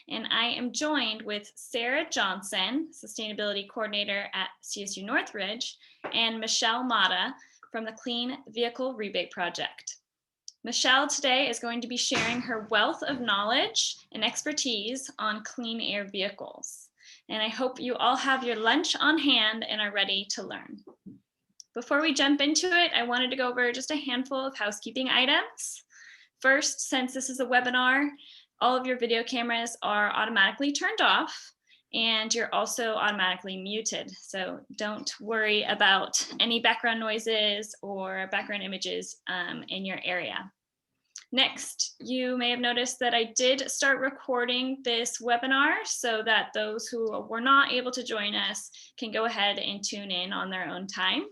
and I am joined with Sarah Johnson, Sustainability Coordinator at CSU Northridge, and Michelle Mata from the Clean Vehicle Rebate Project. Michelle today is going to be sharing her wealth of knowledge and expertise on clean air vehicles. And I hope you all have your lunch on hand and are ready to learn. Before we jump into it, I wanted to go over just a handful of housekeeping items. First, since this is a webinar, all of your video cameras are automatically turned off and you're also automatically muted. So don't worry about any background noises or background images in your area. Next, you may have noticed that I did start recording this webinar so that those who were not able to join us can go ahead and tune in on their own time.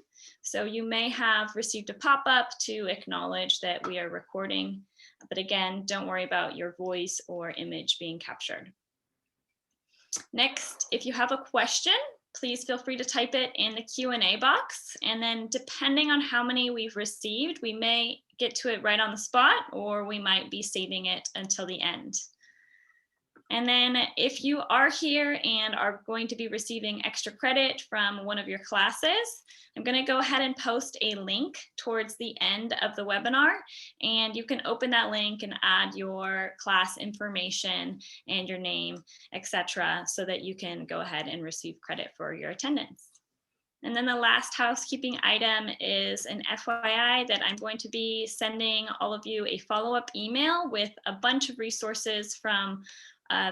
So you may have received a pop-up to acknowledge that we are recording, but again, don't worry about your voice or image being captured. Next, if you have a question, please feel free to type it in the Q&A box. And then depending on how many we've received, we may get to it right on the spot, or we might be saving it until the end. And then if you are here and are going to be receiving extra credit from one of your classes, I'm going to go ahead and post a link towards the end of the webinar, and you can open that link and add your class information and your name, etc., so that you can go ahead and receive credit for your attendance. And then the last housekeeping item is an FYI that I'm going to be sending all of you a follow-up email with a bunch of resources from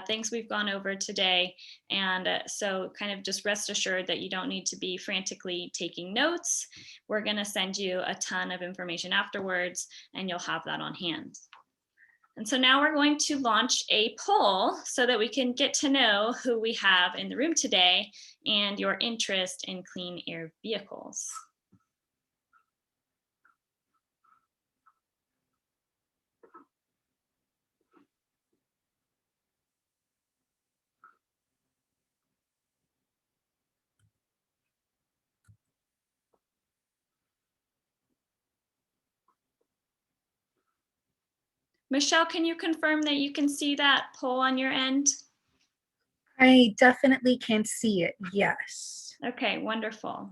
things we've gone over today. And so kind of just rest assured that you don't need to be frantically taking notes. We're going to send you a ton of information afterwards, and you'll have that on hand. And so now we're going to launch a poll so that we can get to know who we have in the room today and your interest in clean air vehicles. Michelle, can you confirm that you can see that poll on your end? I definitely can see it, yes. Okay, wonderful.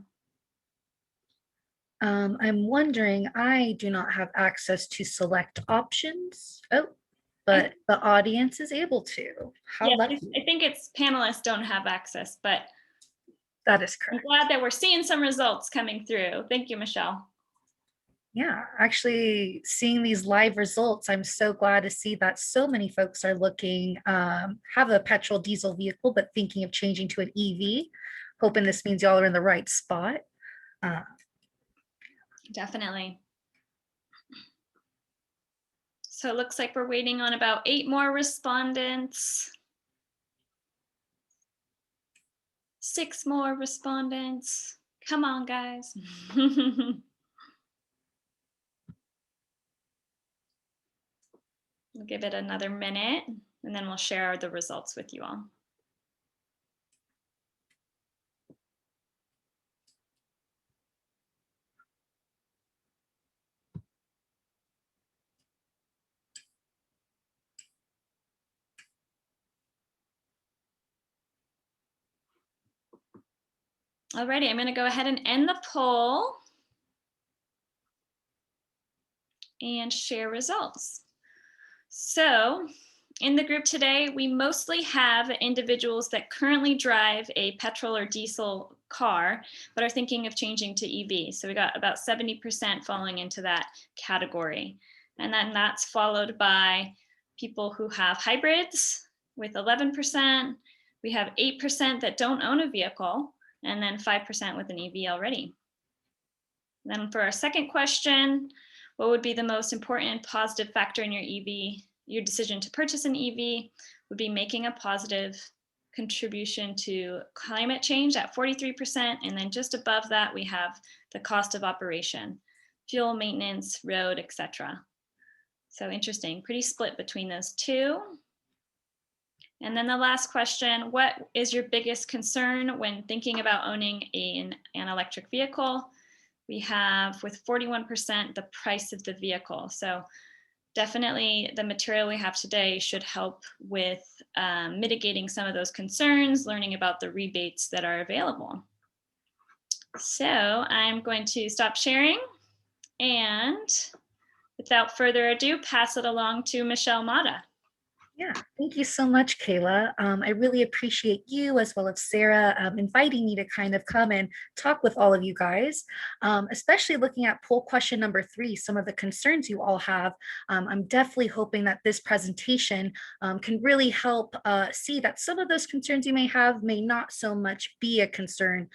I'm wondering, I do not have access to select options. Oh, but the audience is able to. How lucky. I think it's panelists don't have access, but that is correct. I'm glad that we're seeing some results coming through. Thank you, Michelle. Yeah, actually seeing these live results, I'm so glad to see that so many folks are looking, have a petrol diesel vehicle, but thinking of changing to an EV. Hoping this means y'all are in the right spot. Definitely. So it looks like we're waiting on about 8 more respondents. 6 more respondents. Come on, guys. We'll give it another minute, and then we'll share the results with you all. Alrighty, I'm going to go ahead and end the poll and share results. So in the group today, we mostly have individuals that currently drive a petrol or diesel car, but are thinking of changing to EV. So we got about 70% falling into that category. And then that's followed by people who have hybrids with 11%. We have 8% that don't own a vehicle, and then 5% with an EV already. Then for our second question, what would be the most important positive factor in your EV, your decision to purchase an EV? Would be making a positive contribution to climate change at 43%. And then just above that, we have the cost of operation, fuel, maintenance, road, etc. So interesting, pretty split between those two. And then the last question, what is your biggest concern when thinking about owning an electric vehicle? We have with 41% the price of the vehicle. So definitely the material we have today should help with mitigating some of those concerns, learning about the rebates that are available. So I'm going to stop sharing and without further ado, pass it along to Michelle Mata. Yeah, thank you so much, Kayla. I really appreciate you as well as Sarah inviting me to kind of come and talk with all of you guys, especially looking at poll question number 3, some of the concerns you all have. I'm definitely hoping that this presentation can really help see that some of those concerns you may have may not so much be a concern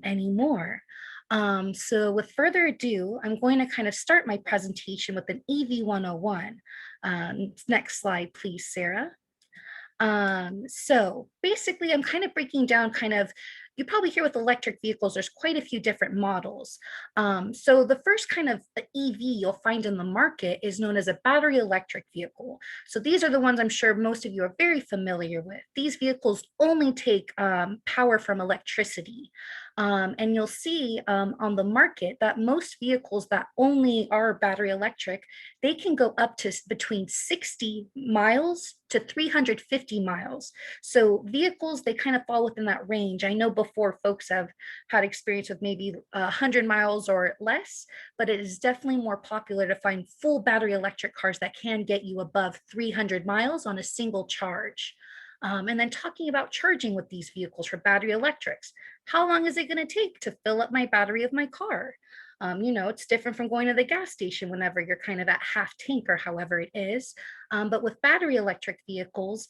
anymore. So with further ado, I'm going to kind of start my presentation with an EV 101. Next slide, please, Sarah. So basically, I'm kind of breaking down you probably hear with electric vehicles, there's quite a few different models. So the first kind of EV you'll find in the market is known as a battery electric vehicle. So these are the ones I'm sure most of you are very familiar with. These vehicles only take power from electricity. And you'll see on the market that most vehicles that only are battery electric, they can go up to between 60 miles to 350 miles. So vehicles, they kind of fall within that range. I know before folks have had experience with maybe 100 miles or less, but it is definitely more popular to find full battery electric cars that can get you above 300 miles on a single charge. And then talking about charging with these vehicles for battery electrics, how long is it going to take to fill up my battery of my car? It's different from going to the gas station whenever you're kind of at half tank or however it is. But with battery electric vehicles,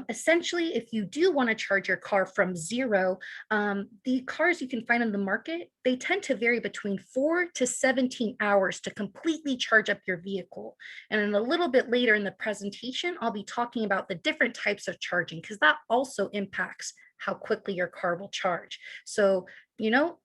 essentially, if you do want to charge your car from zero, the cars you can find in the market, they tend to vary between 4 to 17 hours to completely charge up your vehicle. And then a little bit later in the presentation, I'll be talking about the different types of charging because that also impacts how quickly your car will charge. So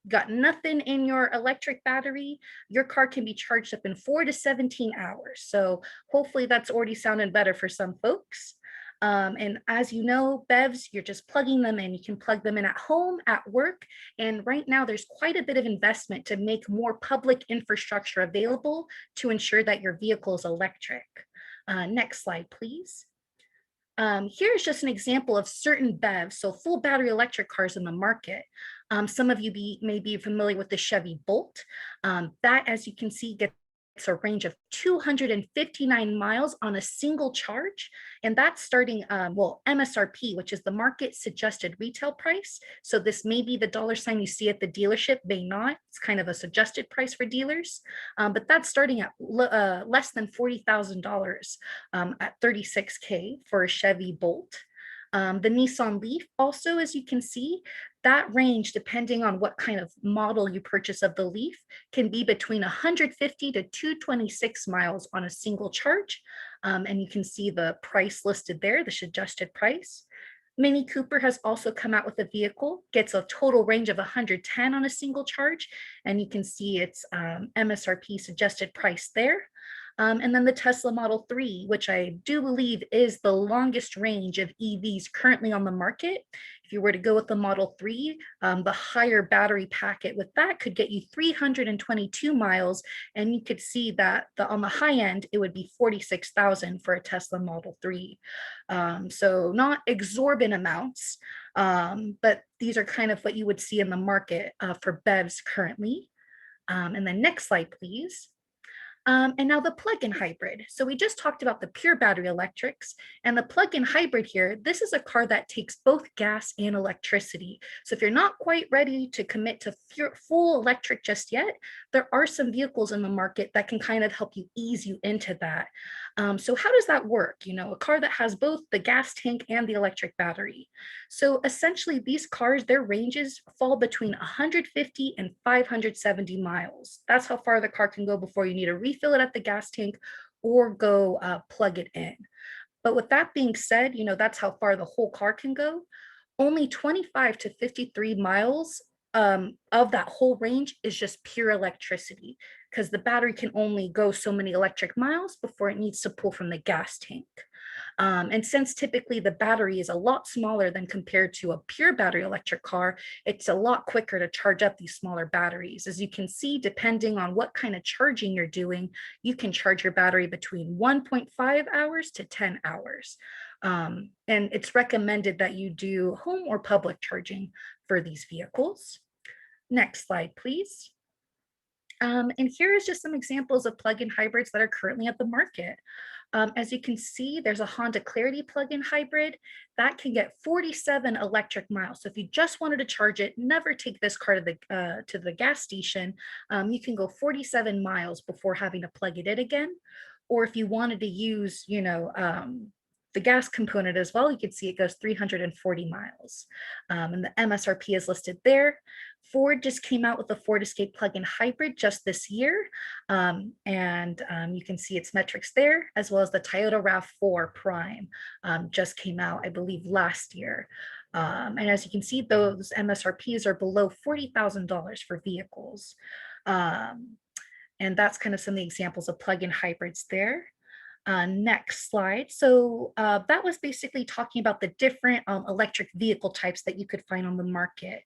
got nothing in your electric battery, your car can be charged up in 4 to 17 hours. So hopefully that's already sounded better for some folks. And as you know, BEVs, you're just plugging them in. You can plug them in at home, at work. And right now there's quite a bit of investment to make more public infrastructure available to ensure that your vehicle is electric. Next slide, please. Here's just an example of certain BEVs, so full battery electric cars in the market. Some of you may be familiar with the Chevy Bolt. That, as you can see, gets a range of 259 miles on a single charge. And that's starting, MSRP, which is the market suggested retail price. So this may be the dollar sign you see at the dealership, may not. It's kind of a suggested price for dealers. But that's starting at less than $40,000 at 36K for a Chevy Bolt. The Nissan Leaf also, as you can see, that range, depending on what kind of model you purchase of the Leaf, can be between 150 to 226 miles on a single charge. And you can see the price listed there, the suggested price. Mini Cooper has also come out with a vehicle, gets a total range of 110 on a single charge, and you can see its MSRP suggested price there. And then the Tesla Model 3, which I do believe is the longest range of EVs currently on the market. If you were to go with the Model 3, the higher battery packet with that could get you 322 miles. And you could see that on the high end, it would be 46,000 for a Tesla Model 3. So not exorbitant amounts, but these are kind of what you would see in the market for BEVs currently. And then next slide, please. And now the plug-in hybrid. So we just talked about the pure battery electrics, and the plug-in hybrid here, this is a car that takes both gas and electricity. So if you're not quite ready to commit to full electric just yet, there are some vehicles in the market that can kind of help you ease you into that. So how does that work? A car that has both the gas tank and the electric battery. So essentially these cars, their ranges fall between 150 and 570 miles. That's how far the car can go before you need to refill it at the gas tank or go plug it in. But with that being said, that's how far the whole car can go. Only 25 to 53 miles of that whole range is just pure electricity because the battery can only go so many electric miles before it needs to pull from the gas tank. And since typically the battery is a lot smaller than compared to a pure battery electric car, it's a lot quicker to charge up these smaller batteries. As you can see, depending on what kind of charging you're doing, you can charge your battery between 1.5 hours to 10 hours. And it's recommended that you do home or public charging for these vehicles. Next slide, please. And here is just some examples of plug-in hybrids that are currently at the market. As you can see, there's a Honda Clarity plug-in hybrid that can get 47 electric miles. So if you just wanted to charge it, never take this car to the gas station. You can go 47 miles before having to plug it in again. Or if you wanted to use, the gas component as well, you can see it goes 340 miles. And the MSRP is listed there. Ford just came out with a Ford Escape plug-in hybrid just this year. You can see its metrics there, as well as the Toyota RAV4 Prime just came out, I believe, last year. And as you can see, those MSRPs are below $40,000 for vehicles. And that's kind of some of the examples of plug-in hybrids there. Next slide. So that was basically talking about the different electric vehicle types that you could find on the market.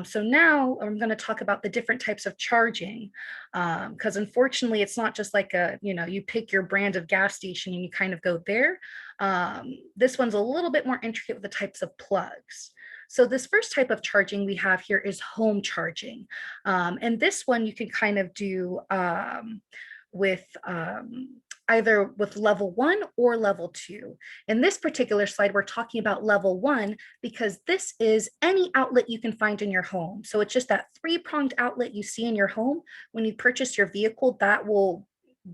So now I'm going to talk about the different types of charging, because unfortunately it's not just like you pick your brand of gas station and you kind of go there. This one's a little bit more intricate with the types of plugs. So this first type of charging we have here is home charging. And this one you can kind of do with either with level 1 or level 2. In this particular slide, we're talking about level 1 because this is any outlet you can find in your home. So it's just that 3-pronged outlet you see in your home. When you purchase your vehicle, that will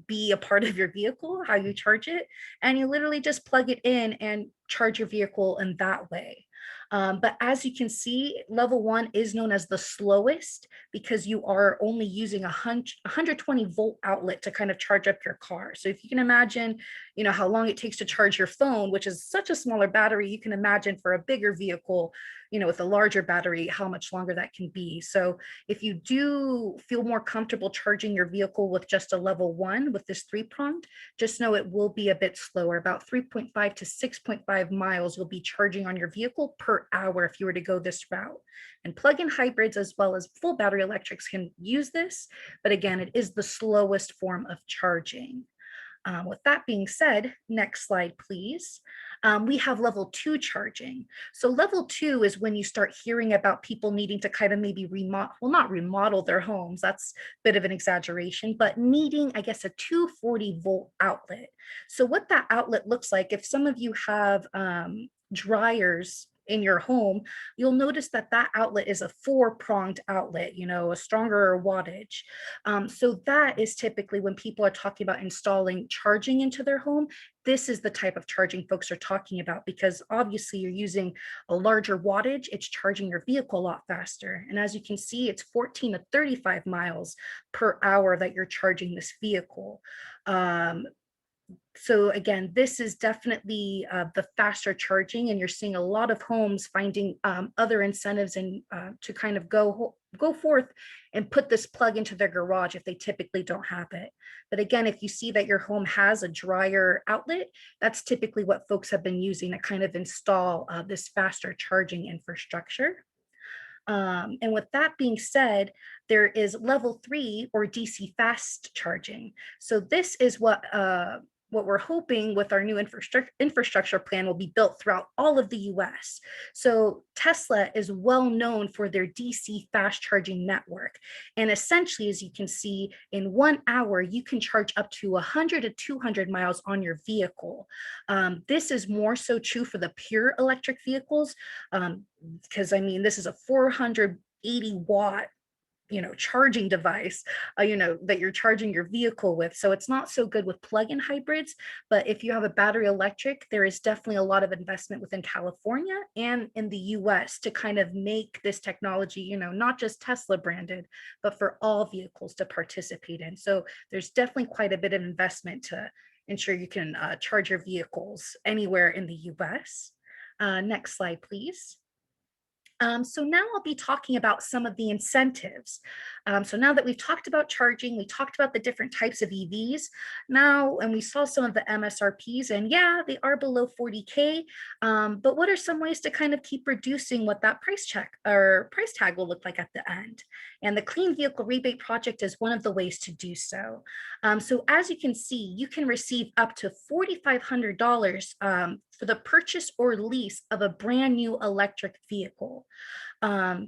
be a part of your vehicle, how you charge it. And you literally just plug it in and charge your vehicle in that way. But as you can see, level 1 is known as the slowest because you are only using a 120 volt outlet to kind of charge up your car. So if you can imagine, how long it takes to charge your phone, which is such a smaller battery, you can imagine for a bigger vehicle, with a larger battery, how much longer that can be. So if you do feel more comfortable charging your vehicle with just a level 1 with this 3-pronged, just know it will be a bit slower, about 3.5 to 6.5 miles you'll be charging on your vehicle per hour if you were to go this route. And plug-in hybrids as well as full battery electrics can use this, but again, it is the slowest form of charging. With that being said, next slide, please. We have level 2 charging. So level 2 is when you start hearing about people needing to kind of maybe not remodel their homes. That's a bit of an exaggeration, but needing, I guess, a 240 volt outlet. So what that outlet looks like, if some of you have dryers in your home, you'll notice that that outlet is a 4-pronged outlet, a stronger wattage. So that is typically when people are talking about installing charging into their home. This is the type of charging folks are talking about because obviously you're using a larger wattage, it's charging your vehicle a lot faster. And as you can see, it's 14 to 35 miles per hour that you're charging this vehicle. So again, this is definitely the faster charging, and you're seeing a lot of homes finding other incentives and to kind of go forth and put this plug into their garage if they typically don't have it. But again, if you see that your home has a dryer outlet, that's typically what folks have been using to kind of install this faster charging infrastructure. And with that being said, there is level 3 or DC fast charging. So this is what we're hoping with our new infrastructure plan will be built throughout all of the US. So Tesla is well known for their DC fast charging network. And essentially, as you can see, in 1 hour, you can charge up to 100 to 200 miles on your vehicle. This is more so true for the pure electric vehicles, because this is a 480 watt charging device that you're charging your vehicle with. So it's not so good with plug-in hybrids, but if you have a battery electric, there is definitely a lot of investment within California and in the US to kind of make this technology not just Tesla branded, but for all vehicles to participate in. So there's definitely quite a bit of investment to ensure you can charge your vehicles anywhere in the US. Next slide, please. So now I'll be talking about some of the incentives. So now that we've talked about charging, we talked about the different types of EVs now, and we saw some of the MSRPs, and yeah, they are below 40K. But what are some ways to kind of keep reducing what that price tag will look like at the end? And the Clean Vehicle Rebate Project is one of the ways to do so. So as you can see, you can receive up to $4,500 for the purchase or lease of a brand new electric vehicle.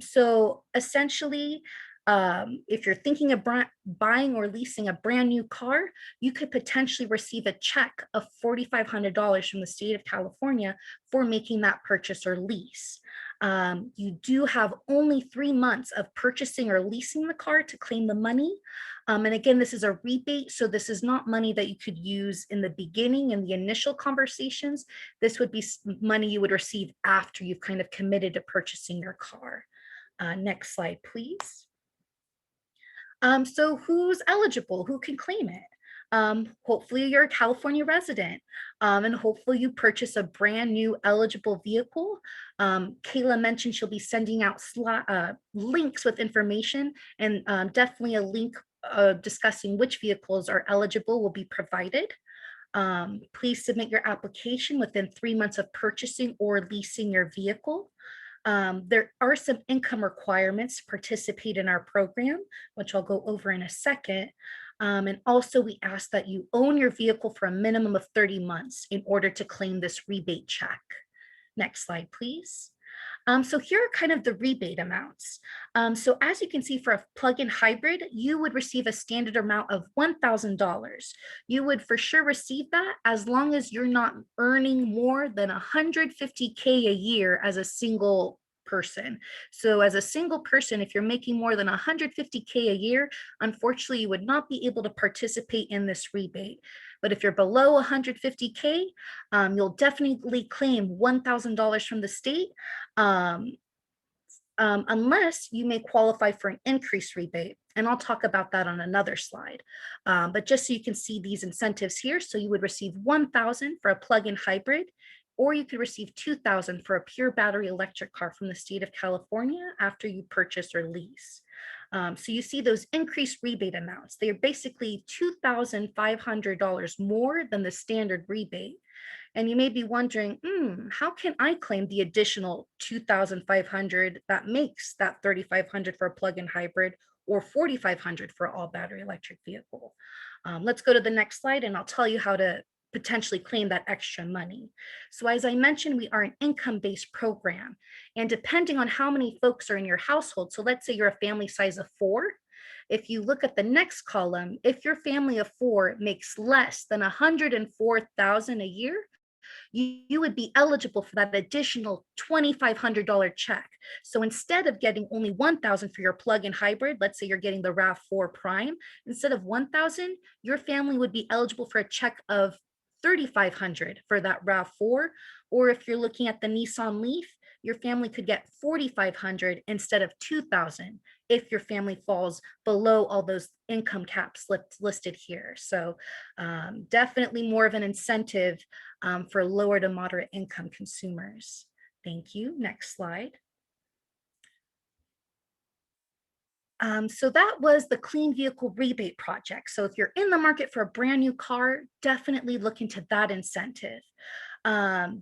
So essentially, if you're thinking of buying or leasing a brand new car, you could potentially receive a check of $4,500 from the state of California for making that purchase or lease. You do have only 3 months of purchasing or leasing the car to claim the money. And again, this is a rebate, so this is not money that you could use in the beginning in the initial conversations. This would be money you would receive after you've kind of committed to purchasing your car. Next slide, please. So who's eligible? Who can claim it? Hopefully you're a California resident, and hopefully you purchase a brand new eligible vehicle. Kayla mentioned she'll be sending out links with information, and definitely a link discussing which vehicles are eligible will be provided. Please submit your application within 3 months of purchasing or leasing your vehicle. There are some income requirements to participate in our program, which I'll go over in a second. And also we ask that you own your vehicle for a minimum of 30 months in order to claim this rebate check. Next slide, please. So here are kind of the rebate amounts. So as you can see, for a plug-in hybrid, you would receive a standard amount of $1,000. You would for sure receive that as long as you're not earning more than 150K a year as a single person. So as a single person, if you're making more than 150K a year, unfortunately, you would not be able to participate in this rebate. But if you're below 150K, you'll definitely claim $1,000 from the state, unless you may qualify for an increased rebate. And I'll talk about that on another slide. But just so you can see these incentives here, so you would receive $1,000 for a plug-in hybrid, or you could receive $2,000 for a pure battery electric car from the state of California after you purchase or lease. So you see those increased rebate amounts. They are basically $2,500 more than the standard rebate. And you may be wondering, how can I claim the additional 2,500 that makes that 3,500 for a plug-in hybrid or 4,500 for all battery electric vehicle? Let's go to the next slide and I'll tell you how to potentially claim that extra money. So as I mentioned, we are an income-based program, and depending on how many folks are in your household, so let's say you're a family size of 4, if you look at the next column, if your family of 4 makes less than 104,000 a year, you would be eligible for that additional $2,500 check. So instead of getting only 1,000 for your plug-in hybrid, let's say you're getting the RAV4 Prime, instead of 1,000, your family would be eligible for a check of 3,500 for that RAV4. Or if you're looking at the Nissan Leaf, your family could get 4,500 instead of 2,000 if your family falls below all those income caps listed here. So definitely more of an incentive for lower to moderate income consumers. Thank you. Next slide. So that was the Clean Vehicle Rebate Project. So if you're in the market for a brand new car, definitely look into that incentive.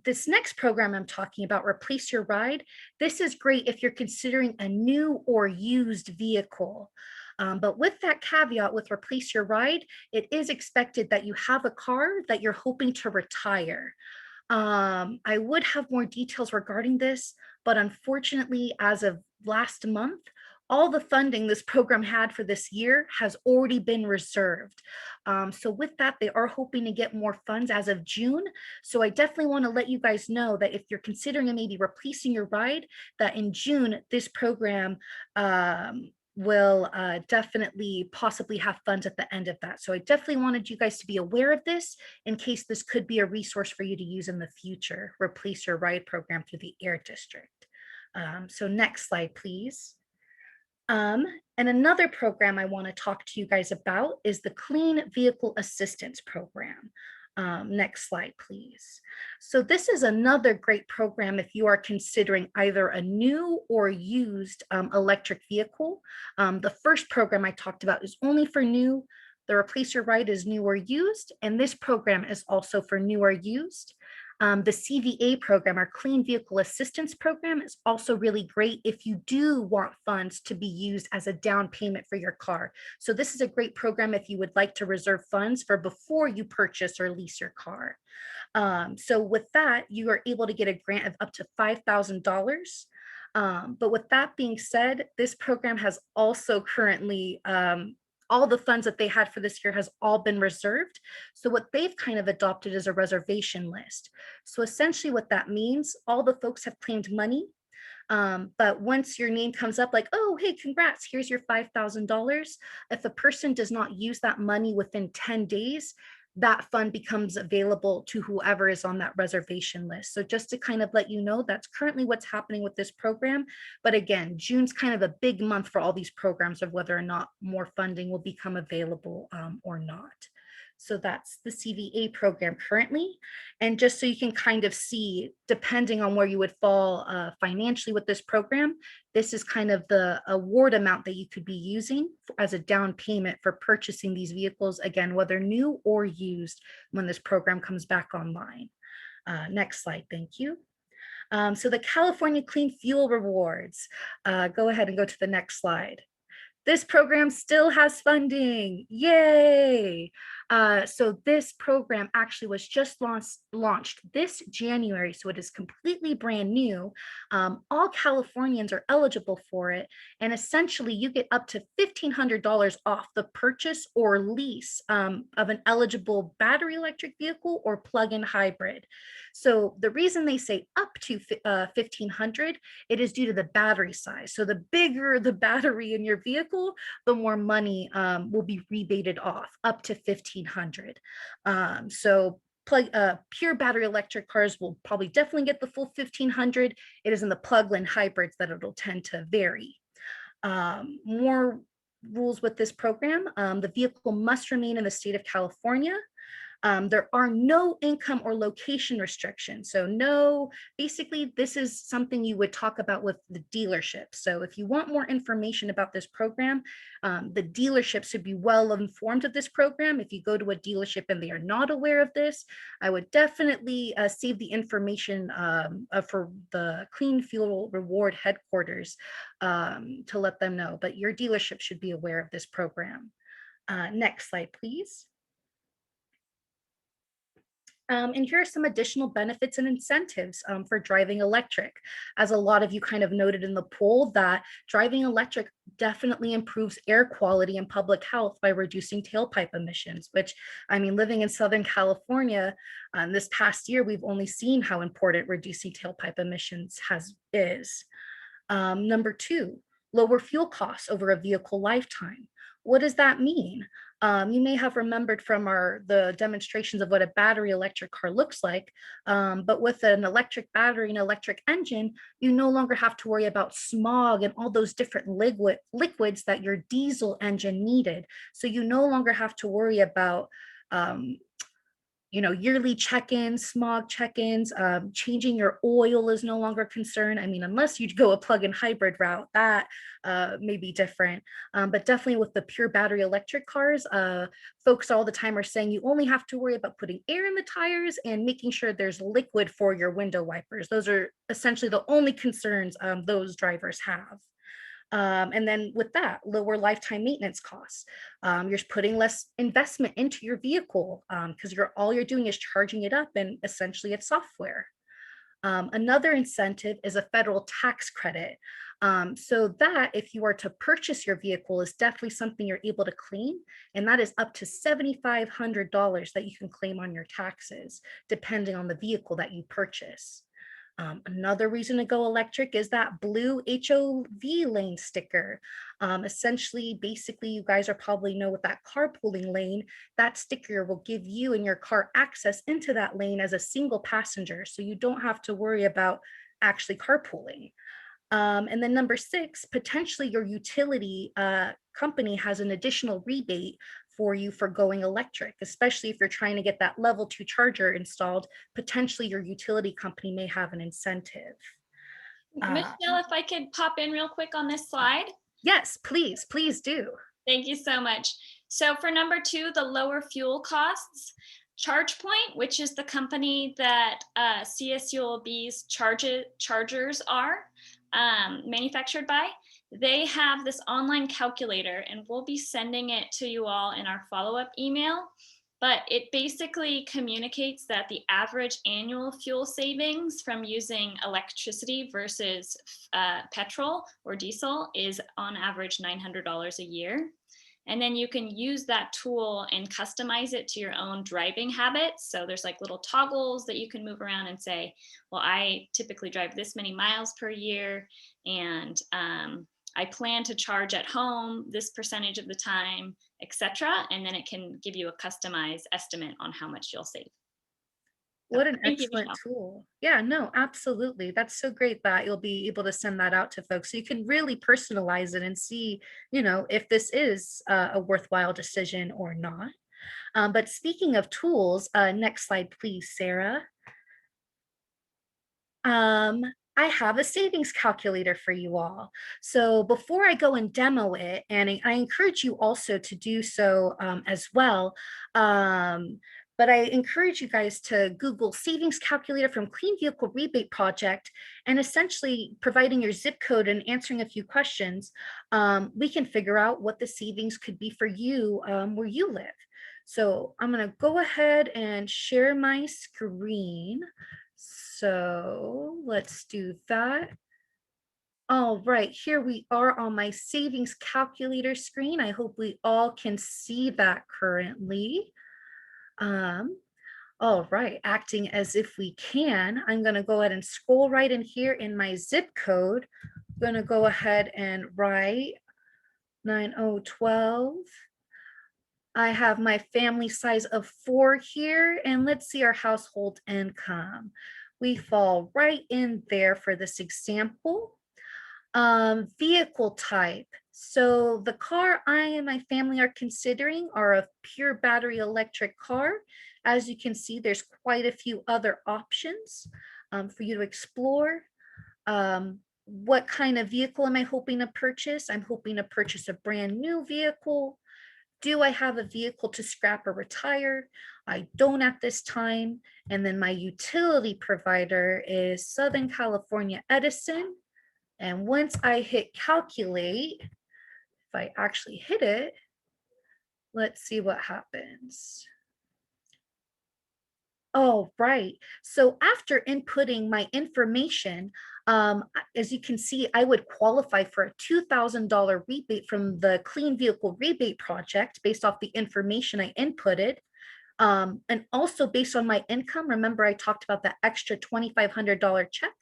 This next program I'm talking about, Replace Your Ride, this is great if you're considering a new or used vehicle. But with that caveat with Replace Your Ride, it is expected that you have a car that you're hoping to retire. I would have more details regarding this, but unfortunately, as of last month, all the funding this program had for this year has already been reserved. So with that, they are hoping to get more funds as of June. So I definitely want to let you guys know that if you're considering maybe replacing your ride, that in June, this program will definitely possibly have funds at the end of that. So I definitely wanted you guys to be aware of this in case this could be a resource for you to use in the future, Replace Your Ride program through the Air District. So next slide, please. And another program I want to talk to you guys about is the Clean Vehicle Assistance Program. Next slide, please. So this is another great program if you are considering either a new or used electric vehicle. The first program I talked about is only for new. The Replace Your Ride is new or used, and this program is also for new or used. The CVA program, our Clean Vehicle Assistance Program, is also really great if you do want funds to be used as a down payment for your car. So this is a great program if you would like to reserve funds for before you purchase or lease your car. So with that, you are able to get a grant of up to $5,000. But with that being said, this program has also currently all the funds that they had for this year has all been reserved. So what they've kind of adopted is a reservation list. So essentially what that means, all the folks have claimed money. But once your name comes up like, oh, hey, congrats, here's your $5,000. If a person does not use that money within 10 days, that fund becomes available to whoever is on that reservation list. So just to kind of let you know, that's currently what's happening with this program. But again, June's kind of a big month for all these programs of whether or not more funding will become available or not. So that's the CVA program currently. And just so you can kind of see, depending on where you would fall financially with this program, this is kind of the award amount that you could be using as a down payment for purchasing these vehicles, again, whether new or used when this program comes back online. Next slide, thank you. So the California Clean Fuel Rewards, go ahead and go to the next slide. This program still has funding. Yay! So this program actually was just launched this January, so it is completely brand new. All Californians are eligible for it, and essentially you get up to $1,500 off the purchase or lease of an eligible battery electric vehicle or plug-in hybrid. So the reason they say up to $1,500, it is due to the battery size. So the bigger the battery in your vehicle, the more money will be rebated off, up to $1,500. So pure battery electric cars will probably definitely get the full 1,500. It is in the plug-in hybrids that it'll tend to vary. More rules with this program. The vehicle must remain in the state of California. There are no income or location restrictions. So no, basically this is something you would talk about with the dealership. So if you want more information about this program, the dealership should be well informed of this program. If you go to a dealership and they are not aware of this, I would definitely save the information for the Clean Fuel Reward headquarters to let them know, but your dealership should be aware of this program. Next slide, please. And here are some additional benefits and incentives for driving electric. As a lot of you kind of noted in the poll, that driving electric definitely improves air quality and public health by reducing tailpipe emissions, which, I mean, living in Southern California this past year, we've only seen how important reducing tailpipe emissions is. Number two, lower fuel costs over a vehicle lifetime. What does that mean? You may have remembered from the demonstrations of what a battery electric car looks like, but with an electric battery and electric engine, you no longer have to worry about smog and all those different liquids that your diesel engine needed. So you no longer have to worry about yearly check-ins, smog check-ins, changing your oil is no longer a concern. I mean, unless you go a plug-in hybrid route, that may be different. But definitely with the pure battery electric cars, folks all the time are saying you only have to worry about putting air in the tires and making sure there's liquid for your window wipers. Those are essentially the only concerns those drivers have. And then with that, lower lifetime maintenance costs. You're putting less investment into your vehicle because all you're doing is charging it up, and essentially it's software. Another incentive is a federal tax credit. So that if you are to purchase your vehicle is definitely something you're able to claim, and that is up to $7,500 that you can claim on your taxes, depending on the vehicle that you purchase. Another reason to go electric is that blue HOV lane sticker. Essentially, basically, you guys are probably know with that carpooling lane, that sticker will give you and your car access into that lane as a single passenger. So you don't have to worry about actually carpooling. And then number 6, potentially your utility company has an additional rebate for you for going electric, especially if you're trying to get that level 2 charger installed. Potentially your utility company may have an incentive. Michelle, if I could pop in real quick on this slide. Yes, please do. Thank you so much. So for number 2, the lower fuel costs, ChargePoint, which is the company that CSULB's chargers are manufactured by, they have this online calculator, and we'll be sending it to you all in our follow-up email. But it basically communicates that the average annual fuel savings from using electricity versus petrol or diesel is on average $900 a year. And then you can use that tool and customize it to your own driving habits. So there's like little toggles that you can move around and say, well, I typically drive this many miles per year, and I plan to charge at home this percentage of the time, etc. And then it can give you a customized estimate on how much you'll save. So, What an thank you, excellent Michelle. tool. Yeah, no, absolutely. That's so great that you'll be able to send that out to folks. So you can really personalize it and see, if this is a worthwhile decision or not. But speaking of tools, next slide, please, Sarah. Um, I have a savings calculator for you all. So before I go and demo it, and I encourage you also to do so as well, but I encourage you guys to Google savings calculator from Clean Vehicle Rebate Project, and essentially providing your zip code and answering a few questions, we can figure out what the savings could be for you where you live. So I'm going to go ahead and share my screen. So let's do that. All right, here we are on my savings calculator screen. I hope we all can see that currently. All right, acting as if we can, I'm gonna go ahead and scroll right in here in my zip code. I'm gonna go ahead and write 9012. I have my family size of 4 here, and let's see our household income. We fall right in there for this example. Vehicle type. So the car I and my family are considering are a pure battery electric car. As you can see, there's quite a few other options for you to explore. What kind of vehicle am I hoping to purchase? I'm hoping to purchase a brand new vehicle. Do I have a vehicle to scrap or retire? I don't at this time. And then my utility provider is Southern California Edison. And once I hit calculate, if I actually hit it, let's see what happens. Oh, right. So after inputting my information, as you can see, I would qualify for a $2,000 rebate from the Clean Vehicle Rebate Project based off the information I inputted. And also based on my income, remember I talked about that extra $2,500 check.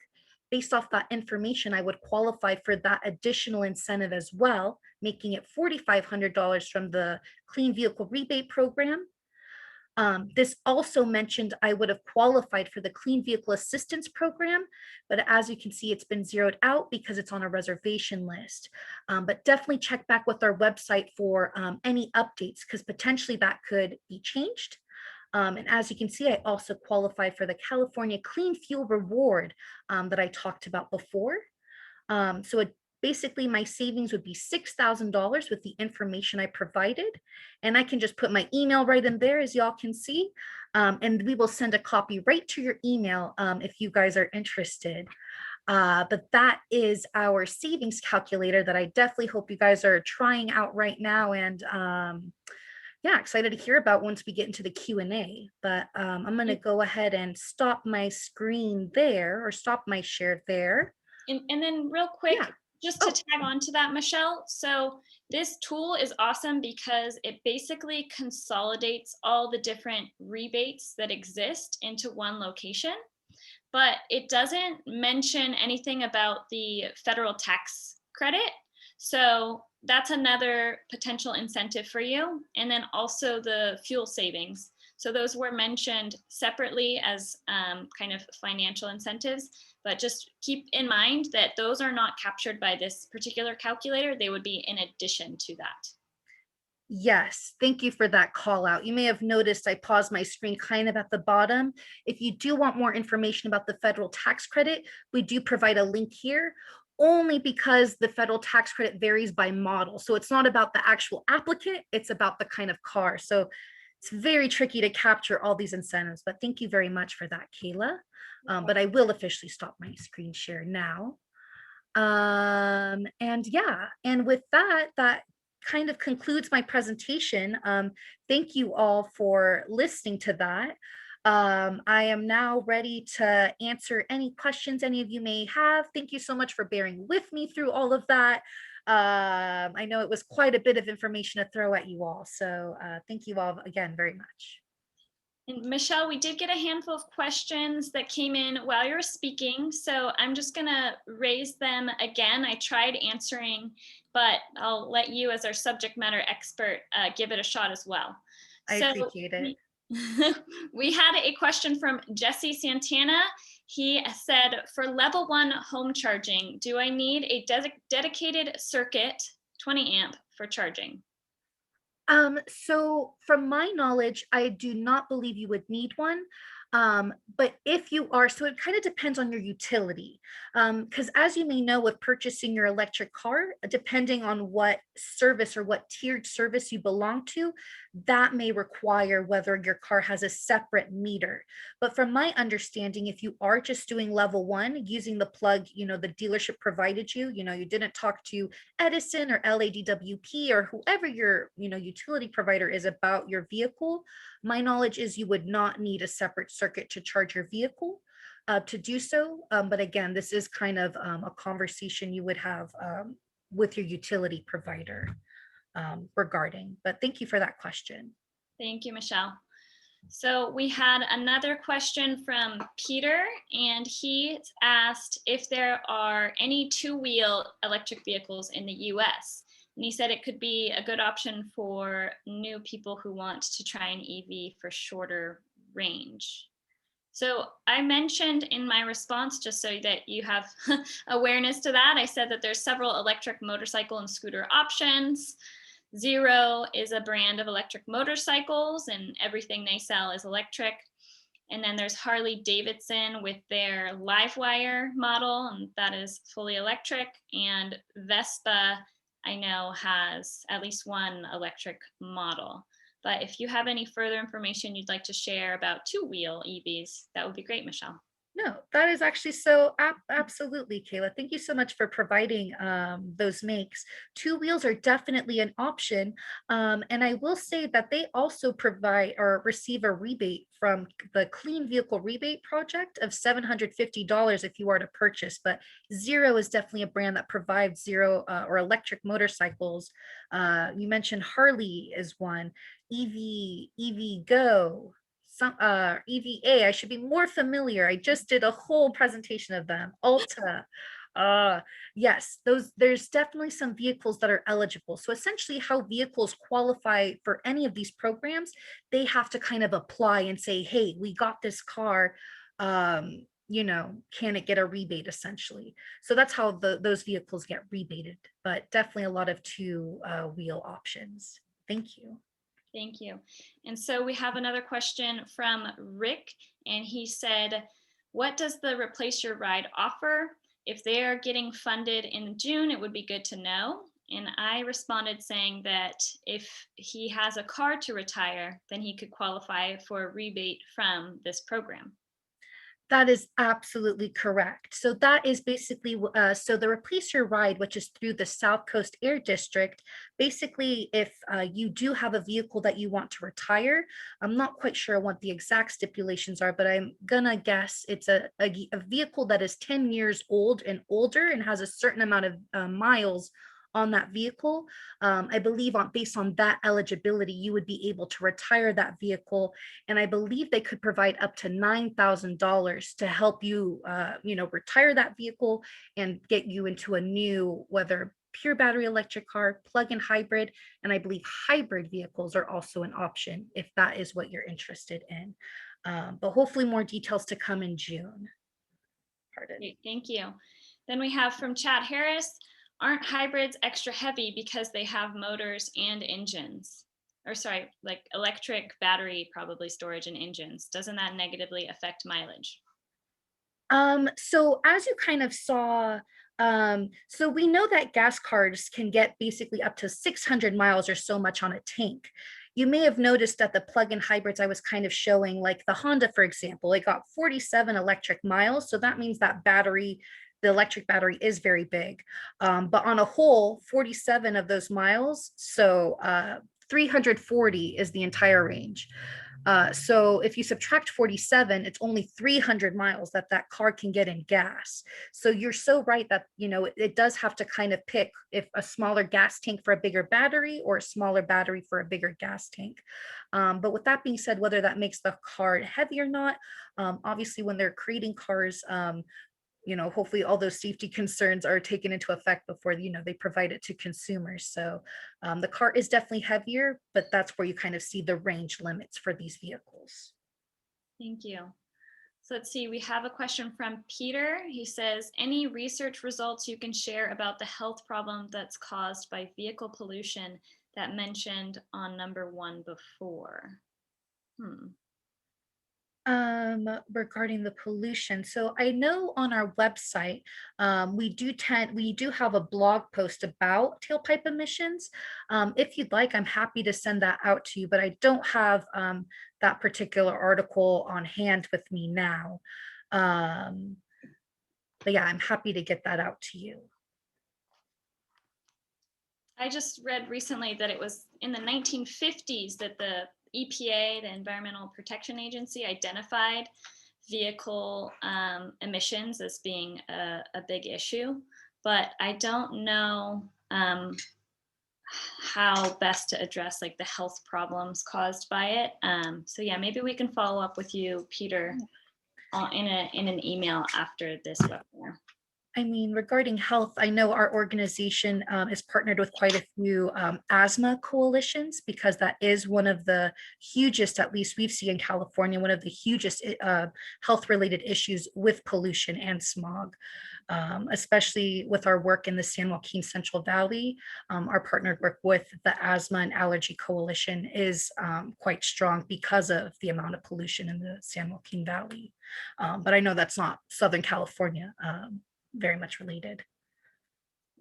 Based off that information, I would qualify for that additional incentive as well, making it $4,500 from the Clean Vehicle Rebate Program. This also mentioned I would have qualified for the Clean Vehicle Assistance Program, but as you can see, it's been zeroed out because it's on a reservation list. But definitely check back with our website for any updates, because potentially that could be changed. And as you can see, I also qualify for the California Clean Fuel Reward that I talked about before. So basically my savings would be $6,000 with the information I provided. And I can just put my email right in there, as y'all can see. And we will send a copy right to your email if you guys are interested. But that is our savings calculator that I definitely hope you guys are trying out right now. And yeah, excited to hear about once we get into the Q&A. But I'm going to go ahead and stop my screen there, or stop my share there. And then real quick, Yeah. just to tag on to that, Michelle. So this tool is awesome because it basically consolidates all the different rebates that exist into one location, but it doesn't mention anything about the federal tax credit. So that's another potential incentive for you. And then also the fuel savings. So those were mentioned separately as kind of financial incentives, but just keep in mind that those are not captured by this particular calculator. They would be in addition to that. Yes, thank you for that call out. You may have noticed I paused my screen kind of at the bottom. If you do want more information about the federal tax credit, we do provide a link here only because the federal tax credit varies by model. So it's not about the actual applicant, it's about the kind of car. So it's very tricky to capture all these incentives, but thank you very much for that, Kayla. But I will officially stop my screen share now. And yeah, and with that, that kind of concludes my presentation. Thank you all for listening to that. I am now ready to answer any questions any of you may have. Thank you so much for bearing with me through all of that. I know it was quite a bit of information to throw at you all. So thank you all again very much. And Michelle, we did get a handful of questions that came in while you were speaking, so I'm just gonna raise them again. I tried answering, but I'll let you as our subject matter expert give it a shot as well. I So appreciate it. we had a question from Jesse Santana. He said, for level 1 home charging, do I need a dedicated circuit, 20 amp, for charging? So from my knowledge, I do not believe you would need one. But if you are, so it kind of depends on your utility. Because as you may know, with purchasing your electric car, depending on what service or what tiered service you belong to, that may require whether your car has a separate meter. But from my understanding, if you are just doing level 1 using the plug, the dealership provided you, you didn't talk to Edison or LADWP or whoever your utility provider is about your vehicle, my knowledge is you would not need a separate circuit to charge your vehicle to do so. But again, this is kind of a conversation you would have with your utility provider regarding. But thank you for that question. Thank you, Michelle. So we had another question from Peter, and he asked if there are any two-wheel electric vehicles in the US. And he said it could be a good option for new people who want to try an EV for shorter range. So I mentioned in my response, just so that you have awareness to that, I said that there's several electric motorcycle and scooter options. Zero is a brand of electric motorcycles, and everything they sell is electric. And then there's Harley Davidson with their Livewire model, and that is fully electric. And Vespa, I know, has at least one electric model. But if you have any further information you'd like to share about two-wheel EVs, that would be great, Michelle. No, that is actually so absolutely, Kayla. Thank you so much for providing those makes. Two wheels are definitely an option. And I will say that they also provide or receive a rebate from the Clean Vehicle Rebate Project of $750 if you are to purchase. But Zero is definitely a brand that provides zero or electric motorcycles. You mentioned Harley is one, EV Go, some EVA. I should be more familiar. I just did a whole presentation of them. Alta. Yes, there's definitely some vehicles that are eligible. So essentially how vehicles qualify for any of these programs, they have to kind of apply and say, hey, we got this car. Can it get a rebate essentially? So that's how those vehicles get rebated, but definitely a lot of two wheel options. Thank you. Thank you. And so we have another question from Rick, and he said, what does the Replace Your Ride offer? If they are getting funded in June, it would be good to know. And I responded saying that if he has a car to retire, then he could qualify for a rebate from this program. That is absolutely correct. So that is basically, so the Replace Your Ride, which is through the South Coast Air District, basically, if you do have a vehicle that you want to retire, I'm not quite sure what the exact stipulations are, but I'm gonna guess it's a vehicle that is 10 years old and older and has a certain amount of miles on that vehicle. I believe based on that eligibility, you would be able to retire that vehicle. And I believe they could provide up to $9,000 to help you, retire that vehicle and get you into a new, whether pure battery electric car, plug-in hybrid, and I believe hybrid vehicles are also an option if that is what you're interested in. But hopefully more details to come in June. Pardon. Great, thank you. Then we have from Chad Harris, aren't hybrids extra heavy because they have motors and engines? Or sorry, like electric battery probably storage and engines. Doesn't that negatively affect mileage? So as you kind of saw, so we know that gas cars can get basically up to 600 miles or so much on a tank. You may have noticed that the plug-in hybrids I was kind of showing, like the Honda, for example, it got 47 electric miles. So that means that battery, the electric battery is very big. But on a whole, 47 of those miles, so 340 is the entire range. So if you subtract 47, it's only 300 miles that that car can get in gas. So you're so right that, it does have to kind of pick if a smaller gas tank for a bigger battery or a smaller battery for a bigger gas tank. But with that being said, whether that makes the car heavy or not, obviously when they're creating cars, hopefully all those safety concerns are taken into effect before, they provide it to consumers. So the car is definitely heavier, but that's where you kind of see the range limits for these vehicles. Thank you. So let's see, we have a question from Peter. He says, any research results you can share about the health problem that's caused by vehicle pollution that mentioned on number 1 before? Regarding the pollution. So I know on our website, we do have a blog post about tailpipe emissions. If you'd like, I'm happy to send that out to you, but I don't have that particular article on hand with me now. But yeah, I'm happy to get that out to you. I just read recently that it was in the 1950s that the EPA, the Environmental Protection Agency, identified vehicle emissions as being a big issue, but I don't know how best to address like the health problems caused by it. So yeah, maybe we can follow up with you, Peter, in an email after this webinar. I mean, regarding health, I know our organization is partnered with quite a few asthma coalitions because that is one of the hugest, at least we've seen in California, one of the hugest health-related issues with pollution and smog. Especially with our work in the San Joaquin Central Valley, our partnered work with the Asthma and Allergy Coalition is quite strong because of the amount of pollution in the San Joaquin Valley. But I know that's not Southern California. Very much related.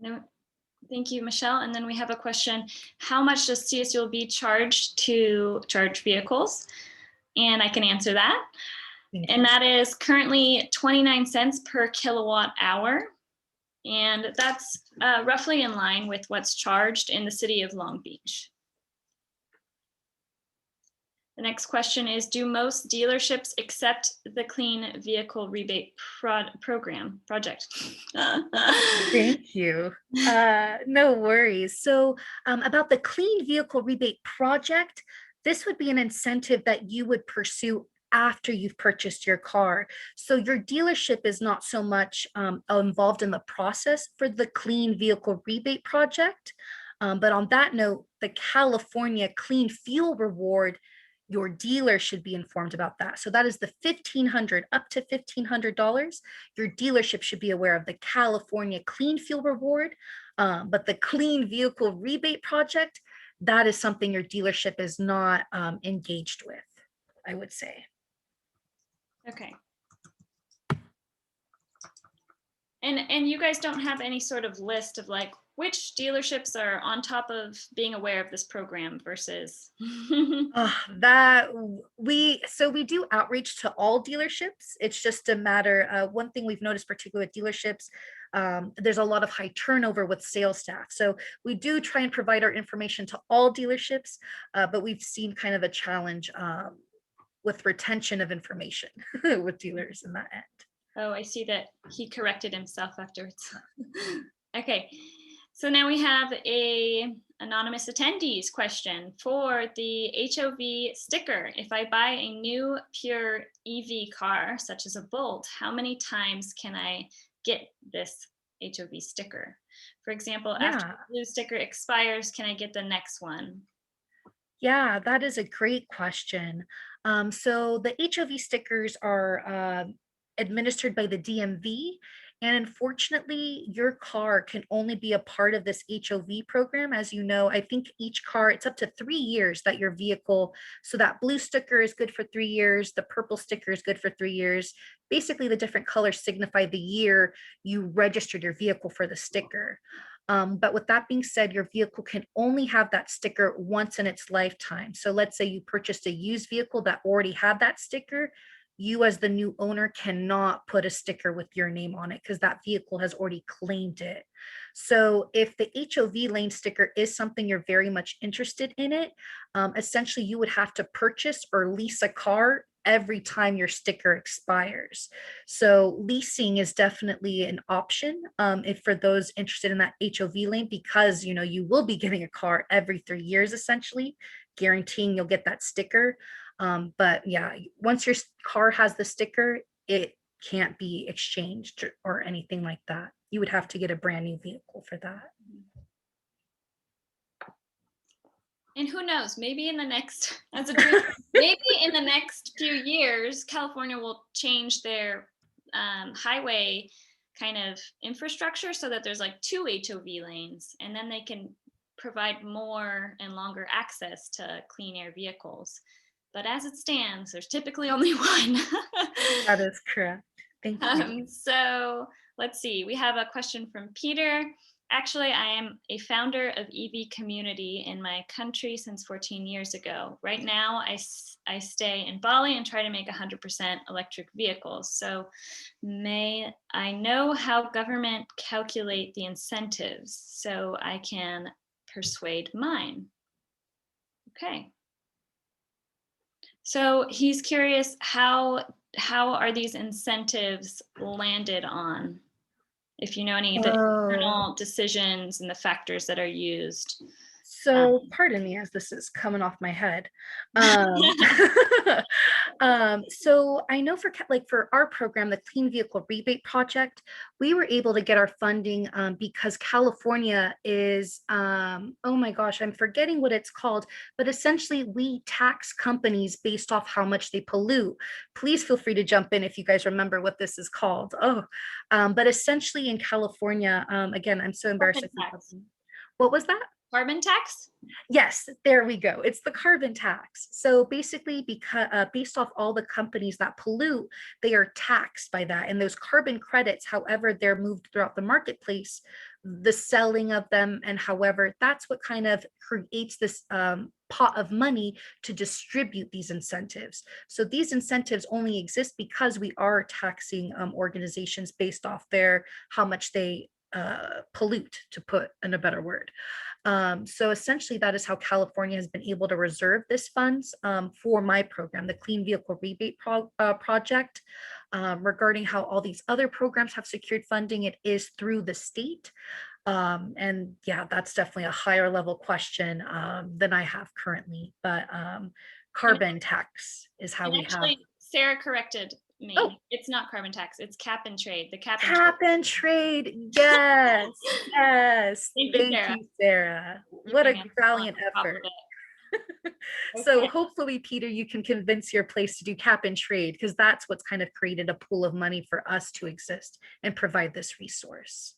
No, thank you, Michelle. And then we have a question, how much does CSULB charge to charge vehicles? And I can answer that. And that is currently 29 cents per kilowatt hour. And that's roughly in line with what's charged in the city of Long Beach. The next question is, do most dealerships accept the Clean Vehicle Rebate project? Thank you. No worries. So about the Clean Vehicle Rebate project, this would be an incentive that you would pursue after you've purchased your car. So your dealership is not so much involved in the process for the Clean Vehicle Rebate project. But on that note, the California Clean Fuel Reward, your dealer should be informed about that. So that is the $1,500 up to $1,500. Your dealership should be aware of the California Clean Fuel Reward, but the Clean Vehicle Rebate Project, that is something your dealership is not engaged with, I would say. Okay. And you guys don't have any sort of list of like which dealerships are on top of being aware of this program versus we do outreach to all dealerships. It's just a matter, one thing we've noticed particularly with dealerships, there's a lot of high turnover with sales staff. So we do try and provide our information to all dealerships, but we've seen kind of a challenge with retention of information with dealers in that end. Oh, I see that he corrected himself afterwards. Okay, so now we have a anonymous attendees question for the HOV sticker. If I buy a new pure EV car, such as a Bolt, how many times can I get this HOV sticker? For example, after the blue sticker expires, can I get the next one? Yeah, that is a great question. So the HOV stickers are administered by the DMV, And unfortunately, your car can only be a part of this HOV program. As you know, I think each car, it's up to 3 years that your vehicle, so that blue sticker is good for 3 years, the purple sticker is good for 3 years. Basically, the different colors signify the year you registered your vehicle for the sticker. But with that being said, your vehicle can only have that sticker once in its lifetime. So let's say you purchased a used vehicle that already had that sticker. You, as the new owner, cannot put a sticker with your name on it because that vehicle has already claimed it. So if the HOV lane sticker is something you're very much interested in it, essentially you would have to purchase or lease a car every time your sticker expires. So leasing is definitely an option, if for those interested in that HOV lane, because you will be getting a car every 3 years, essentially, guaranteeing you'll get that sticker. But yeah, once your car has the sticker, it can't be exchanged or anything like that. You would have to get a brand new vehicle for that. And who knows, maybe in the next, as a dream, maybe in the next few years, California will change their highway kind of infrastructure so that there's like 2 HOV lanes, and then they can provide more and longer access to clean air vehicles. But as it stands, there's typically only one. That is correct. Thank you. So let's see, we have a question from Peter. Actually, I am a founder of EV community in my country since 14 years ago. Right now, I stay in Bali and try to make 100% electric vehicles. So may I know how government calculate the incentives so I can persuade mine? Okay. So he's curious, how are these incentives landed on? If you know any of the Oh, internal decisions and the factors that are used. so pardon me as this is coming off my head. Um, so I know for our program, the Clean Vehicle Rebate Project, we were able to get our funding because California is, oh my gosh, I'm forgetting what it's called, but essentially we tax companies based off how much they pollute. Please feel free to jump in if you guys remember what this is called. But essentially in California, again, I'm so embarrassed. Carbon tax. What was that? Carbon tax? Yes, there we go. It's the carbon tax. So basically, because based off all the companies that pollute, they are taxed by that. And those carbon credits, however, they're moved throughout the marketplace, the selling of them, and however, that's what kind of creates this pot of money to distribute these incentives. So these incentives only exist because we are taxing organizations based off their how much they pollute, to put in a better word. So essentially, that is how California has been able to reserve this funds for my program, the Clean Vehicle Rebate Project. Regarding how all these other programs have secured funding, it is through the state. And yeah, that's definitely a higher level question than I have currently. But carbon tax is how And we have. actually, Sarah corrected Oh, me. It's not carbon tax, it's cap and trade. The cap and trade. cap and trade. Yes, yes. Thank you, Thank Sarah. you, Sarah. What Keeping a us on valiant top of effort. it. So Okay. hopefully, Peter, you can convince your place to do cap and trade, because that's what's kind of created a pool of money for us to exist and provide this resource.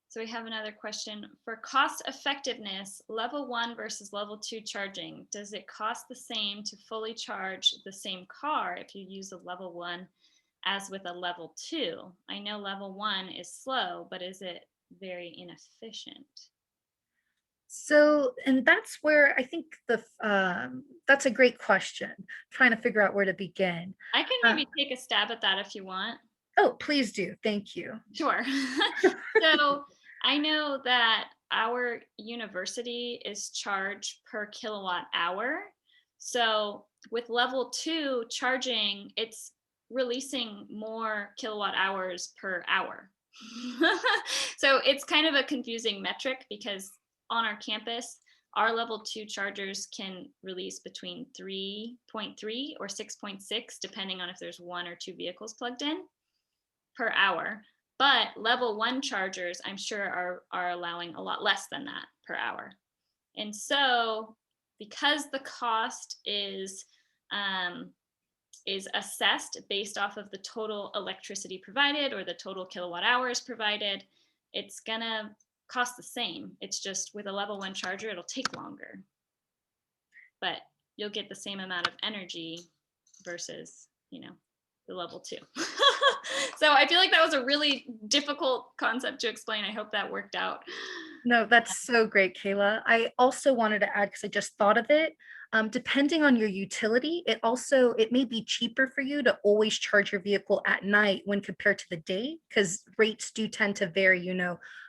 So we have another question. For cost effectiveness, level 1 versus level 2 charging, does it cost the same to fully charge the same car if you use a level 1 as with a level 2? I know level 1 is slow, but is it very inefficient? So, and that's where I think that's a great question. Trying to figure out where to begin. I can Uh, maybe take a stab at that if you want. oh, please do. Thank you. Sure. So I know that our university is charged per kilowatt hour. So with level 2 charging, it's releasing more kilowatt hours per hour. So it's kind of a confusing metric because on our campus, our level 2 chargers can release between 3.3 or 6.6, depending on if there's 1 or 2 vehicles plugged in per hour. But level 1 chargers, I'm sure, are allowing a lot less than that per hour. And so because the cost is is assessed based off of the total electricity provided or the total kilowatt hours provided, it's gonna cost the same. It's just with a level 1 charger, it'll take longer, but you'll get the same amount of energy versus, the level 2. So I feel like that was a really difficult concept to explain. I hope that worked out. No, that's so great, Kayla. I also wanted to add, because I just thought of it, depending on your utility, it may be cheaper for you to always charge your vehicle at night when compared to the day, because rates do tend to vary.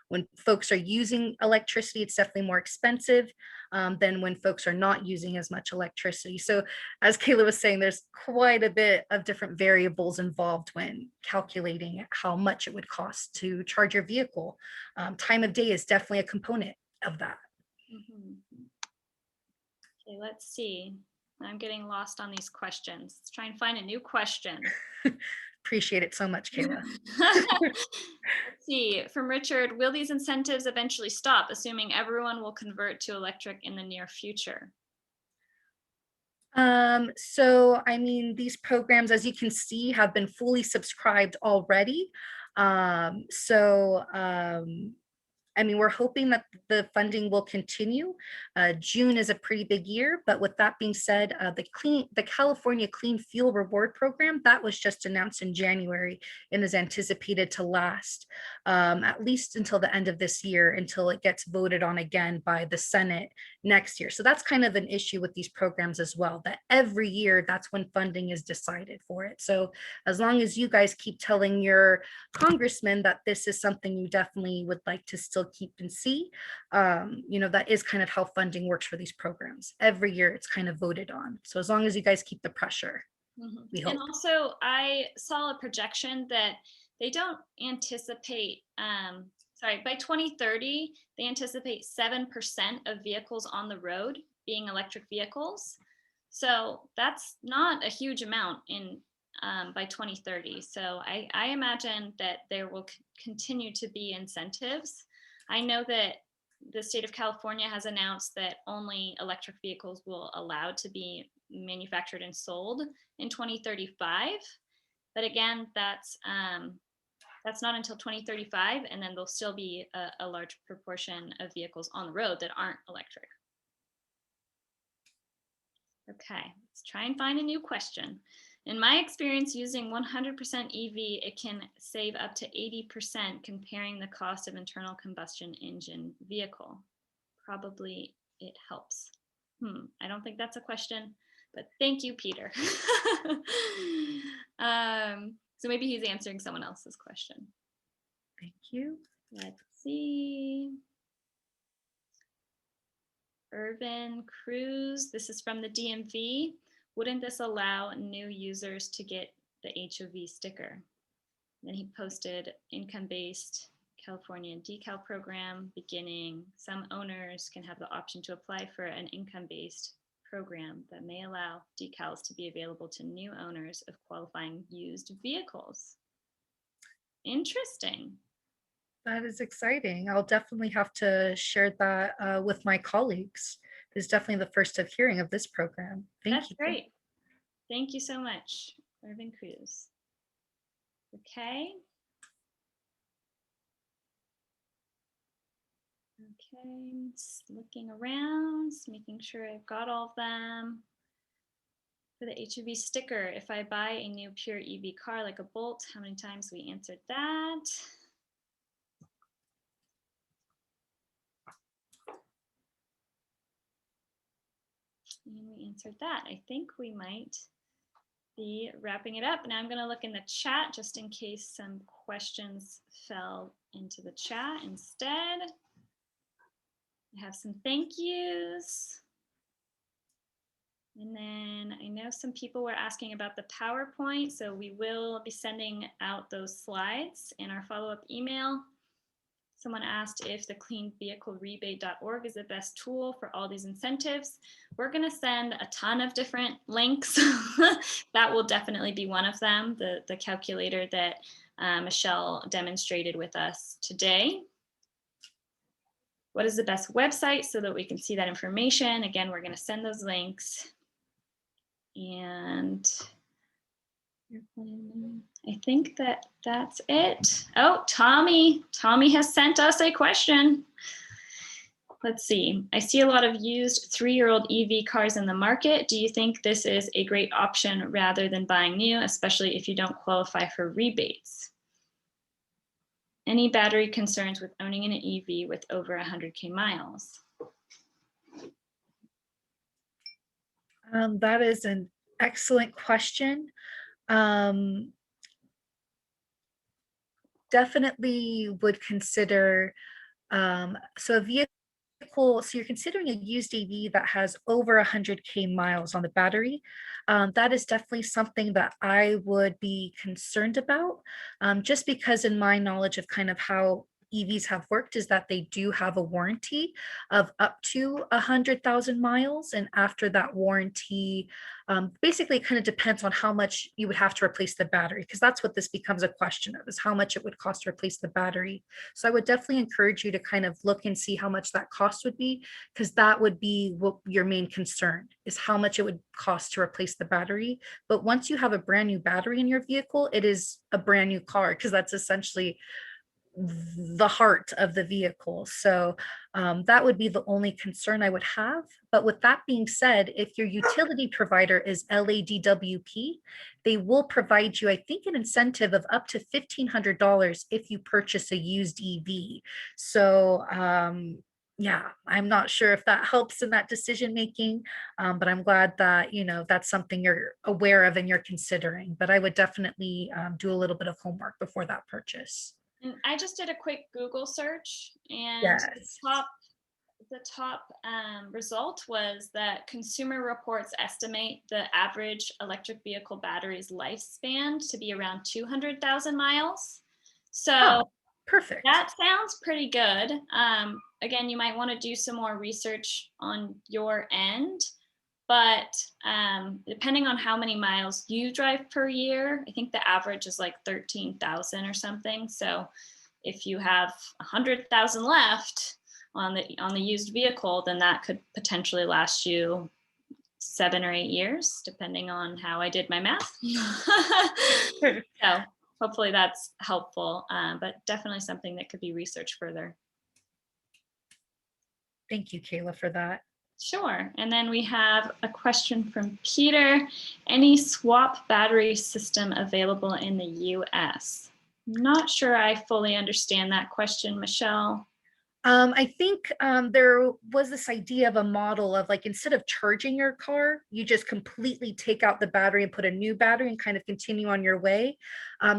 When folks are using electricity, it's definitely more expensive than when folks are not using as much electricity. So as Kayla was saying, there's quite a bit of different variables involved when calculating how much it would cost to charge your vehicle. Time of day is definitely a component of that. Mhm. Okay, let's see. I'm getting lost on these questions. Let's try and find a new question. Appreciate it so much, Kayla. Let's see. From Richard, will these incentives eventually stop, assuming everyone will convert to electric in the near future? So I mean, these programs, as you can see, have been fully subscribed already. I mean, we're hoping that the funding will continue. June is a pretty big year, but with that being said, the California Clean Fuel Reward Program that was just announced in January and is anticipated to last at least until the end of this year, until it gets voted on again by the Senate next year. So that's kind of an issue with these programs as well, that every year that's when funding is decided for it. So as long as you guys keep telling your congressman that this is something you definitely would like to still keep and see, that is kind of how funding works for these programs. Every year it's kind of voted on. So as long as you guys keep the pressure, we hope. And also, I saw a projection that they don't anticipate, by 2030, they anticipate 7% of vehicles on the road being electric vehicles. So that's not a huge amount by 2030. So I imagine that there will continue to be incentives. I know that the state of California has announced that only electric vehicles will allowed to be manufactured and sold in 2035. But again, that's not until 2035, and then there'll still be a large proportion of vehicles on the road that aren't electric. Okay, let's try and find a new question. In my experience using 100% EV, it can save up to 80% comparing the cost of internal combustion engine vehicle. Probably it helps. I don't think that's a question, but thank you, Peter. So maybe he's answering someone else's question. Thank you. Let's see. Urban Cruise, this is from the DMV. Wouldn't this allow new users to get the HOV sticker? Then he posted income-based California decal program beginning. Some owners can have the option to apply for an income-based program that may allow decals to be available to new owners of qualifying used vehicles. Interesting. That is exciting. I'll definitely have to share that with my colleagues. It's definitely the first of hearing of this program. Thank you. That's great. Thank you so much, Urban Cruise. Okay. Okay, just looking around, just making sure I've got all of them. For the HEV sticker, if I buy a new pure EV car like a Bolt, how many times we answered that? And we answered that. I think we might be wrapping it up. Now I'm going to look in the chat just in case some questions fell into the chat instead. I have some thank yous. And then I know some people were asking about the PowerPoint, so we will be sending out those slides in our follow-up email. Someone asked if the cleanvehiclerebate.org is the best tool for all these incentives. We're going to send a ton of different links. That will definitely be one of them, the calculator that Michelle demonstrated with us today. What is the best website so that we can see that information? Again, we're going to send those links. And I think that's it. Oh, Tommy has sent us a question. Let's see. I see a lot of used 3-year-old EV cars in the market. Do you think this is a great option rather than buying new, especially if you don't qualify for rebates? Any battery concerns with owning an EV with over 100K miles? That is an excellent question. Um, Definitely would consider, so a vehicle, so you're considering a used EV that has over 100K miles on the battery. That is definitely something that I would be concerned about, just because in my knowledge of kind of how EVs have worked is that they do have a warranty of up to 100,000 miles. And after that warranty, basically it kind of depends on how much you would have to replace the battery, because that's what this becomes a question of, is how much it would cost to replace the battery. So I would definitely encourage you to kind of look and see how much that cost would be, because that would be what your main concern is, how much it would cost to replace the battery. But once you have a brand new battery in your vehicle, it is a brand new car, because that's essentially the heart of the vehicle. So that would be the only concern I would have. But with that being said, if your utility provider is LADWP, they will provide you, I think, an incentive of up to $1,500 if you purchase a used EV. So yeah, I'm not sure if that helps in that decision making, but I'm glad that, you know, that's something you're aware of and you're considering. But I would definitely do a little bit of homework before that purchase. And I just did a quick Google search, and Yes. the top result was that Consumer Reports estimate the average electric vehicle battery's lifespan to be around 200,000 miles. Oh, So perfect. that sounds pretty good. Again, you might want to do some more research on your end, but depending on how many miles you drive per year, I think the average is like 13,000 or something. So if you have 100,000 left on the used vehicle, then that could potentially last you 7 or 8 years, depending on how I did my math. So hopefully that's helpful, but definitely something that could be researched further. Thank you, Kayla, for that. Sure. And then we have a question from Peter. Any swap battery system available in the US? Not sure I fully understand that question, Michelle. I think there was this idea of a model of, like, instead of charging your car, you just completely take out the battery and put a new battery and kind of continue on your way.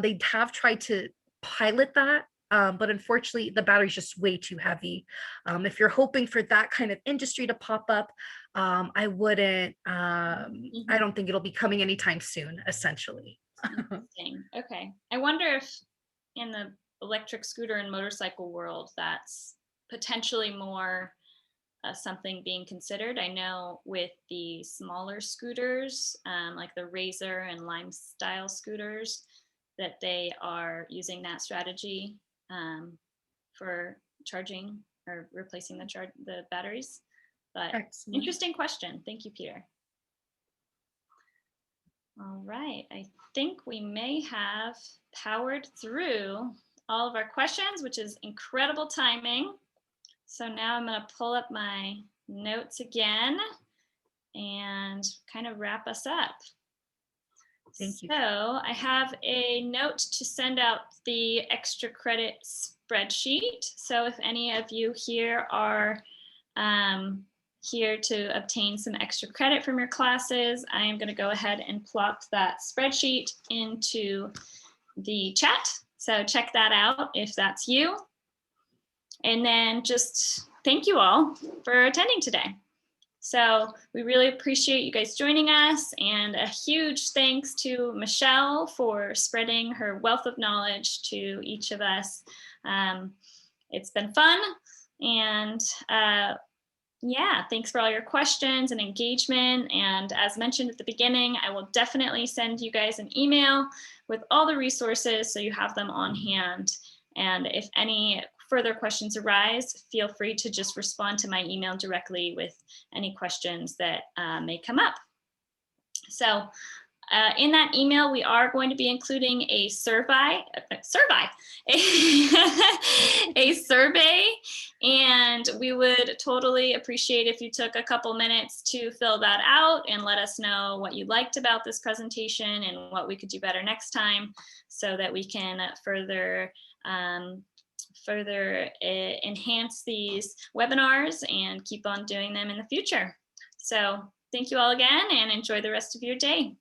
They have tried to pilot that, but unfortunately, the battery's just way too heavy. If you're hoping for that kind of industry to pop up, I wouldn't, I don't think it'll be coming anytime soon, essentially. Interesting. Okay. I wonder if in the electric scooter and motorcycle world, that's potentially more something being considered. I know with the smaller scooters, like the Razor and Lime style scooters, that they are using that strategy for charging or replacing the batteries. But Excellent. interesting question. Thank you, Peter. All right, I think we may have powered through all of our questions, which is incredible timing. So now I'm going to pull up my notes again and kind of wrap us up. Thank you. So I have a note to send out the extra credit spreadsheet. So if any of you here are here to obtain some extra credit from your classes, I am going to go ahead and plop that spreadsheet into the chat. So check that out if that's you. And then just thank you all for attending today. So we really appreciate you guys joining us, and a huge thanks to Michelle for spreading her wealth of knowledge to each of us. It's been fun, and yeah, thanks for all your questions and engagement. And as mentioned at the beginning, I will definitely send you guys an email with all the resources so you have them on hand. And if any further questions arise, feel free to just respond to my email directly with any questions that may come up. So In that email, we are going to be including a a survey, and we would totally appreciate if you took a couple minutes to fill that out and let us know what you liked about this presentation and what we could do better next time, so that we can further enhance these webinars and keep on doing them in the future. So thank you all again, and enjoy the rest of your day.